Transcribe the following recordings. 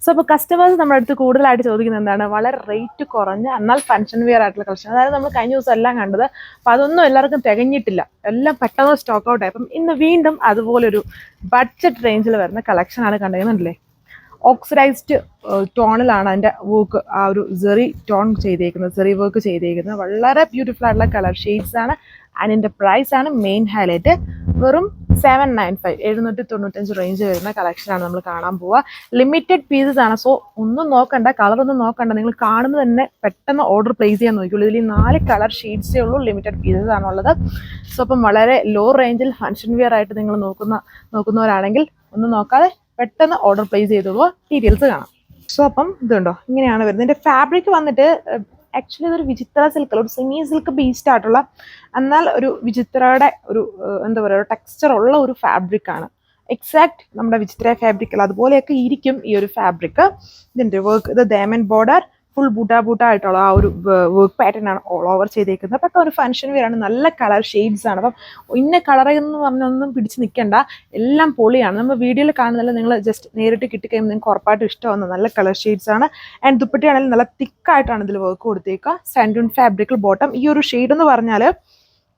So അപ്പോൾ customers നമ്മുടെ അടുത്ത് കൂടുതലായിട്ട് ചോദിക്കുന്നത് എന്താണ്, വളരെ റേറ്റ് കുറഞ്ഞ എന്നാൽ ഫംഗ്ഷൻ വെയർ ആയിട്ടുള്ള കളക്ഷൻ. അതായത് നമ്മൾ കഴിഞ്ഞ ദിവസം എല്ലാം കണ്ടത്, അപ്പോൾ അതൊന്നും എല്ലാവർക്കും തികഞ്ഞിട്ടില്ല, എല്ലാം പെട്ടെന്ന് സ്റ്റോക്ക് ഔട്ട് ആയി. അപ്പം ഇന്ന് വീണ്ടും അതുപോലൊരു ബഡ്ജറ്റ് റേഞ്ചിൽ വരുന്ന കളക്ഷനാണ് കണ്ടുകഴിയുന്നുണ്ടല്ലേ. ഓക്സിഡൈസ്ഡ് ടോണിലാണ് അതിൻ്റെ വർക്ക്, ആ ഒരു സെറി ടോൺ ചെയ്തേക്കുന്നത്, സെറി വർക്ക് ചെയ്തേക്കുന്നത്. വളരെ ബ്യൂട്ടിഫുൾ ആയിട്ടുള്ള കളർ ഷെയ്ഡ്സ് ആണ്. ആൻഡ് ഇതിൻ്റെ പ്രൈസ് ആണ് മെയിൻ ഹൈലൈറ്റ്. വെറും 795 795 റേഞ്ച് വരുന്ന കളക്ഷനാണ് നമ്മൾ കാണാൻ പോവുക. ലിമിറ്റഡ് പീസസ് ആണ്. സോ ഒന്നും നോക്കണ്ട, കളറൊന്നും നോക്കണ്ട, നിങ്ങൾ കാണുന്നത് തന്നെ പെട്ടെന്ന് ഓർഡർ പ്ലേസ് ചെയ്യാൻ നോക്കിയുള്ളൂ. ഇതിൽ 4 കളർ ഷെയ്ഡ്സേ ഉള്ളൂ, ലിമിറ്റഡ് പീസസ് ആണുള്ളത്. സോ അപ്പം വളരെ ലോ റേഞ്ചിൽ ഫംഗ്ഷൻ വെയർ ആയിട്ട് നിങ്ങൾ നോക്കുന്നവരാണെങ്കിൽ ഒന്നും നോക്കാതെ പെട്ടെന്ന് ഓർഡർ പ്ലേസ് ചെയ്തോളൂ. ഡീറ്റെയിൽസ് കാണാം. സോ അപ്പം ഇതുണ്ടോ, ഇങ്ങനെയാണ് വരുന്നത്. ഇതിൻ്റെ ഫാബ്രിക് വന്നിട്ട് ആക്ച്വലി ഇതൊരു വിചിത്ര സിൽക്ക്, ഒരു സെമി സിൽക്ക് ബേസ്ഡ് ആയിട്ടുള്ള, എന്നാൽ ഒരു വിചിത്രയുടെ ഒരു എന്താ പറയുക, ഒരു ടെക്സ്ചർ ഉള്ള ഒരു ഫാബ്രിക് ആണ്. എക്സാക്ട് നമ്മുടെ വിചിത്ര ഫാബ്രിക് അല്ല, അതുപോലെയൊക്കെ ഇരിക്കും ഈ ഒരു ഫാബ്രിക്. ഇതിൻ്റെ വർക്ക്, ഇത് ഡയമണ്ട് ബോർഡർ, ഫുൾ ബൂട്ട ആയിട്ടുള്ള ആ ഒരു വർക്ക് പാറ്റേൺ ആണ് ഓൾ ഓവർ ചെയ്തേക്കുന്നത്. അപ്പം ഒരു ഫംഗ്ഷൻ വെയർ ആണ്. നല്ല കളർ ഷെയ്ഡ്സ് ആണ്. അപ്പം ഇന്ന കളർ എന്ന് പറഞ്ഞൊന്നും പിടിച്ച് നിൽക്കേണ്ട, എല്ലാം പൊളിയാണ്. നമ്മൾ വീഡിയോയിൽ കാണുന്നില്ല, നിങ്ങൾ ജസ്റ്റ് നേരിട്ട് കിട്ടിക്കഴിയുമ്പോൾ നിങ്ങൾക്ക് ഉറപ്പായിട്ടും ഇഷ്ടമാവുന്ന നല്ല കളർ ഷെയ്ഡ്സ് ആണ്. ആൻഡ് ദുപ്പട്ടയാണെങ്കിൽ നല്ല തിക്കായിട്ടാണ് ഇതിൽ വർക്ക് കൊടുത്തേക്കുക. സാൻഡൂൺ ഫാബ്രിക്കിൽ ബോട്ടം. ഈ ഒരു ഷെയ്ഡ് എന്ന് പറഞ്ഞാൽ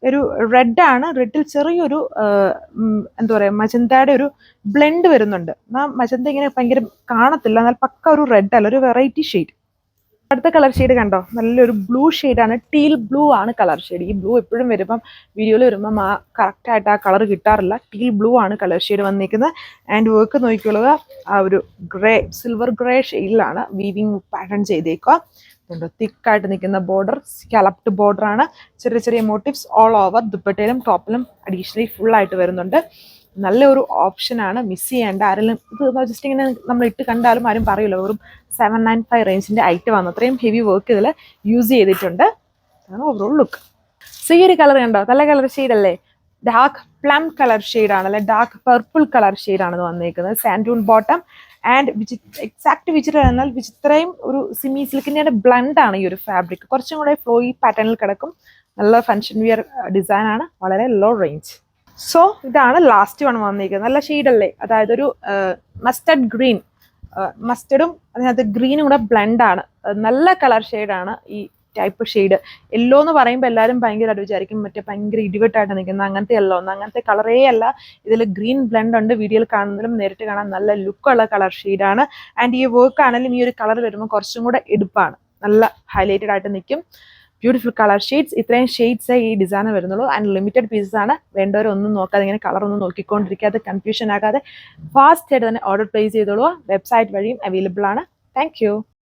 ഒരു റെഡ് ആണ്. റെഡിൽ ചെറിയൊരു എന്താ പറയുക, മജന്തയുടെ ഒരു ബ്ലെൻഡ് വരുന്നുണ്ട്. എന്നാൽ മജന്ത ഇങ്ങനെ ഭയങ്കര കാണത്തില്ല, എന്നാൽ പക്ക ഒരു റെഡ് അല്ല, ഒരു വെറൈറ്റി ഷെയ്ഡ്. അടുത്ത കളർ ഷെയ്ഡ് കണ്ടോ, നല്ലൊരു ബ്ലൂ ഷെയ്ഡാണ്. ടീൽ ബ്ലൂ ആണ് കളർ ഷെയ്ഡ്. ഈ ബ്ലൂ എപ്പോഴും വരുമ്പം വീഡിയോയിൽ വരുമ്പം കറക്റ്റായിട്ട് ആ കളർ കിട്ടാറില്ല. ടീൽ ബ്ലൂ ആണ് കളർ ഷെയ്ഡ് വന്നിരിക്കുന്നത്. ആൻഡ് വർക്ക് നോക്കിക്കൊള്ളുക, ആ ഒരു ഗ്രേ, സിൽവർ ഗ്രേ ഷെയ്ഡിലാണ് വീവിങ് പാറ്റേൺ ചെയ്തേക്കുക. തിക്കായിട്ട് നിൽക്കുന്ന ബോർഡർ, സ്കാലപ്ഡ് ബോർഡർ ആണ്. ചെറിയ ചെറിയ മോട്ടീവ്സ് ഓൾ ഓവർ ദുപ്പട്ടയിലും ടോപ്പിലും അഡീഷണലി ഫുള്ളായിട്ട് വരുന്നുണ്ട്. നല്ലൊരു ഓപ്ഷനാണ്, മിസ് ചെയ്യേണ്ട. ആരെങ്കിലും ഇത് ജസ്റ്റ് ഇങ്ങനെ നമ്മൾ ഇട്ട് കണ്ടാലും ആരും പറയില്ല. വെറും 795 റേഞ്ചിൻ്റെ ഐറ്റം ആണ്. അത്രയും ഹെവി വർക്ക് ഇതിൽ യൂസ് ചെയ്തിട്ടുണ്ട്. അതാണ് ഓവറോൾ ലുക്ക്. സോ ഈ ഒരു കളർ കണ്ടോ, നല്ല കളർ ഷെയ്ഡ് അല്ലേ. ഡാർക്ക് പ്ലം കളർ ഷെയ്ഡാണ്, അല്ലെ ഡാർക്ക് പർപ്പിൾ കളർ ഷെയ്ഡാണ് ഇത് വന്നിരിക്കുന്നത്. സാൻഡൂൺ ബോട്ടം ആൻഡ് എക്സാക്ട് വിചിത്ര എന്നാൽ വിചിത്രയും ഒരു സിമി സിൽക്കിൻ്റെ ബ്ലണ്ട് ആണ് ഈ ഒരു ഫാബ്രിക്. കുറച്ചും കൂടെ ഫ്ലോയി പാറ്റേണിൽ കിടക്കും. നല്ല ഫംഗ്ഷൻ വിയർ ഡിസൈൻ ആണ്, വളരെ ലോ റേഞ്ച്. സോ ഇതാണ് ലാസ്റ്റ് വൺ വന്നിരിക്കുന്നത്. നല്ല ഷെയ്ഡല്ലേ, അതായത് ഒരു മസ്റ്റർഡ് ഗ്രീൻ, മസ്റ്റർഡും അതിനകത്ത് ഗ്രീനും കൂടെ ബ്ലെൻഡാണ്. നല്ല കളർ ഷെയ്ഡാണ് ഈ ടൈപ്പ് ഷെയ്ഡ്. യെല്ലോ എന്ന് പറയുമ്പോൾ എല്ലാവരും ഭയങ്കരമായിട്ട് വിചാരിക്കും മറ്റേ ഭയങ്കര ഇടിവെട്ടായിട്ട് നിൽക്കുന്ന അങ്ങനത്തെ യെല്ലോ ഒന്നും, അങ്ങനത്തെ കളറേ അല്ല. ഇതിൽ ഗ്രീൻ ബ്ലെൻഡ് ഉണ്ട്. വീഡിയോയിൽ കാണുന്നതിലും നേരിട്ട് കാണാൻ നല്ല ലുക്കുള്ള കളർ ഷെയ്ഡാണ്. ആൻഡ് ഈ വർക്ക് ആണെങ്കിലും ഈ ഒരു കളർ വരുമ്പോൾ കുറച്ചും കൂടെ എടുപ്പാണ്, നല്ല ഹൈലൈറ്റഡ് ആയിട്ട് നിൽക്കും. Beautiful colour shades. ഇത്രയും ഷെയ്ഡ്സേ ഈ ഡിസൈൻ വരുന്നുള്ളൂ. ആൻഡ് ലിമിറ്റഡ് പീസസ് ആണ്. വേണ്ടവരൊന്നും നോക്കാതെ ഇങ്ങനെ കളർ ഒന്നും നോക്കിക്കൊണ്ടിരിക്കാതെ, കൺഫ്യൂഷൻ ആകാതെ ഫാസ്റ്റ് ആയിട്ട് തന്നെ ഓർഡർ പ്ലേസ് ചെയ്തോളൂ. വെബ്സൈറ്റ് വഴിയും അവൈലബിൾ ആണ്. താങ്ക്